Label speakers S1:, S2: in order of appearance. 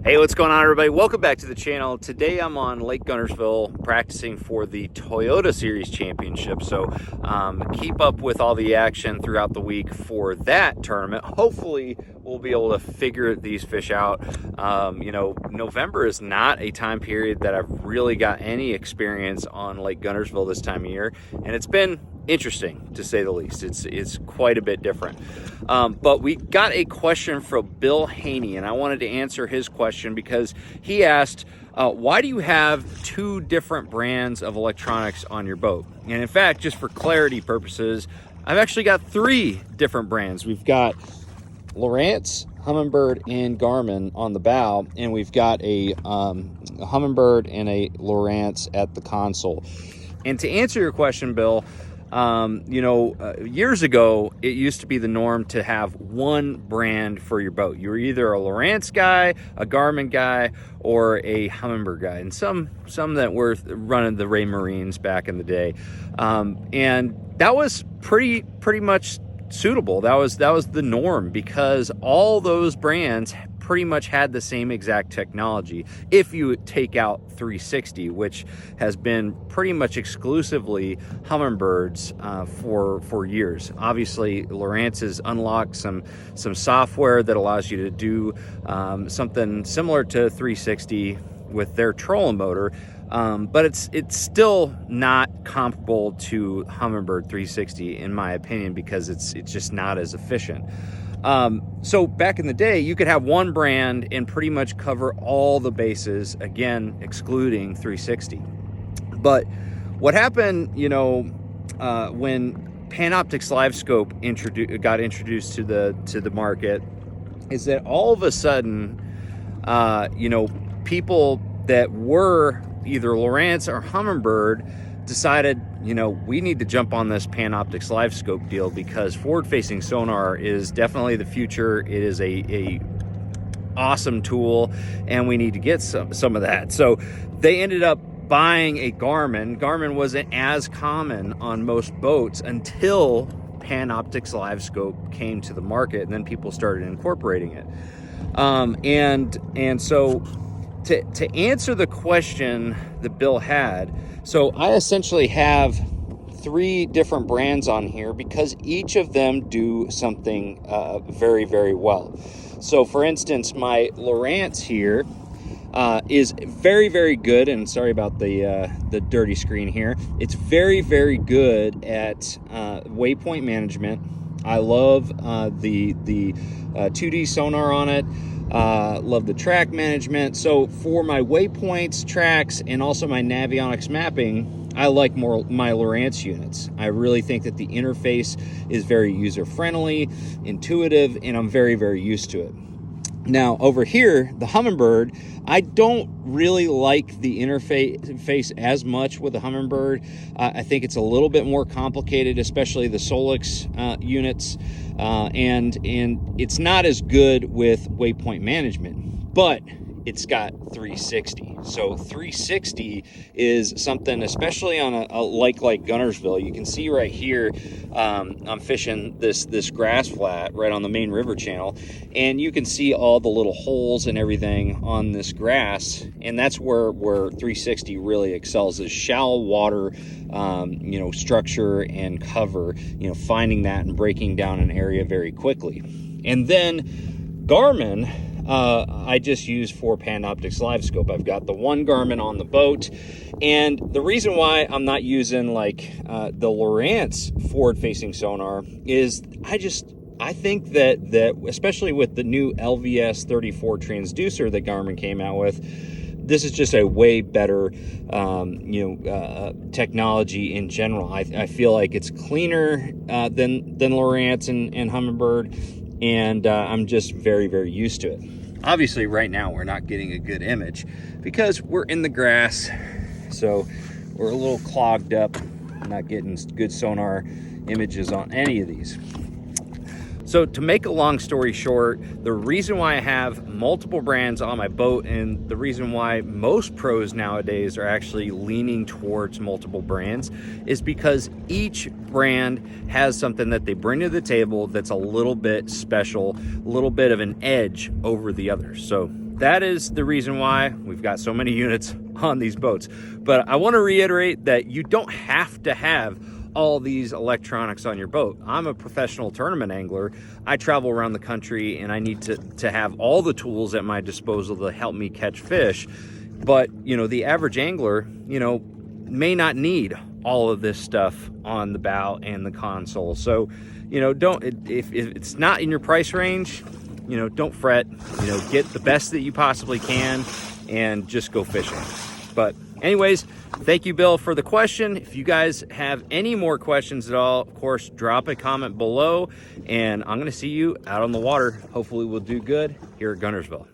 S1: Hey, what's going on, everybody? Welcome back to the channel. Today I'm on Lake Guntersville practicing for the Toyota Series Championship. So keep up with all the action throughout the week for that tournament. Hopefully we'll be able to figure these fish out. November is not a time period that I've really got any experience on Lake Guntersville this time of year, and it's been interesting to say the least. It's quite a bit different. But we got a question from Bill Haney, and I wanted to answer his question because he asked, why do you have two different brands of electronics on your boat? And in fact, just for clarity purposes, I've actually got three different brands. We've got Lowrance, Humminbird, and Garmin on the bow, and we've got a Humminbird and a Lowrance at the console. And to answer your question, Bill, years ago, it used to be the norm to have one brand for your boat. You were either a Lowrance guy, a Garmin guy, or a Humminbird guy. And some that were running the Raymarines back in the day. And that was pretty much suitable. That was the norm because all those brands pretty much had the same exact technology if you take out 360, which has been pretty much exclusively Humminbirds for years. Obviously, Lowrance has unlocked some software that allows you to do something similar to 360 with their trolling motor, but it's still not comparable to Humminbird 360 in my opinion because it's just not as efficient. So back in the day, you could have one brand and pretty much cover all the bases, again, excluding 360. But what happened, when Panoptix Live Scope got introduced to the market, is that all of a sudden, people that were either Lowrance or Humminbird decided, we need to jump on this Panoptix Live Scope deal because forward-facing sonar is definitely the future. It is a awesome tool, and we need to get some of that. So they ended up buying a Garmin. Garmin wasn't as common on most boats until Panoptix Live Scope came to the market, and then people started incorporating it. And so to answer the question that Bill had, so I essentially have three different brands on here because each of them do something very, very well. So for instance, my Lowrance here is very, very good, and sorry about the dirty screen here. It's very, very good at waypoint management. I love the 2D sonar on it. Love the track management. So for my waypoints, tracks, and also my navionics mapping, I like more my Lowrance units. I really think that the interface is very user-friendly, intuitive, and I'm very, very used to it. Now over here, the Humminbird, I don't really like the interface as much with the Humminbird. I think it's a little bit more complicated, especially the Solix units, and it's not as good with waypoint management, but it's got 360. So 360 is something, especially on a lake like Guntersville. You can see right here, I'm fishing this grass flat right on the main river channel, and you can see all the little holes and everything on this grass, and that's where 360 really excels, is shallow water, structure and cover, finding that and breaking down an area very quickly. And then Garmin, I just use for Panoptix Live Scope. I've got the one Garmin on the boat, and the reason why I'm not using like the Lowrance forward-facing sonar is I think that especially with the new LVS 34 transducer that Garmin came out with, this is just a way better technology in general. I feel like it's cleaner than Lowrance and Humminbird, and I'm just very, very used to it. Obviously right now we're not getting a good image because we're in the grass, so we're a little clogged up, not getting good sonar images on any of these. So to make a long story short, the reason why I have multiple brands on my boat, and the reason why most pros nowadays are actually leaning towards multiple brands, is because each brand has something that they bring to the table that's a little bit special, a little bit of an edge over the others. So that is the reason why we've got so many units on these boats. But I want to reiterate that you don't have to have all these electronics on your boat. I'm a professional tournament angler. I travel around the country and I need to have all the tools at my disposal to help me catch fish. But, you know, the average angler, you know, may not need all of this stuff on the bow and the console. So, you know, if it's not in your price range, you know, don't fret. You know, get the best that you possibly can and just go fishing. But anyways, thank you, Bill, for the question. If you guys have any more questions at all, of course, drop a comment below, and I'm going to see you out on the water. Hopefully we'll do good here at Guntersville.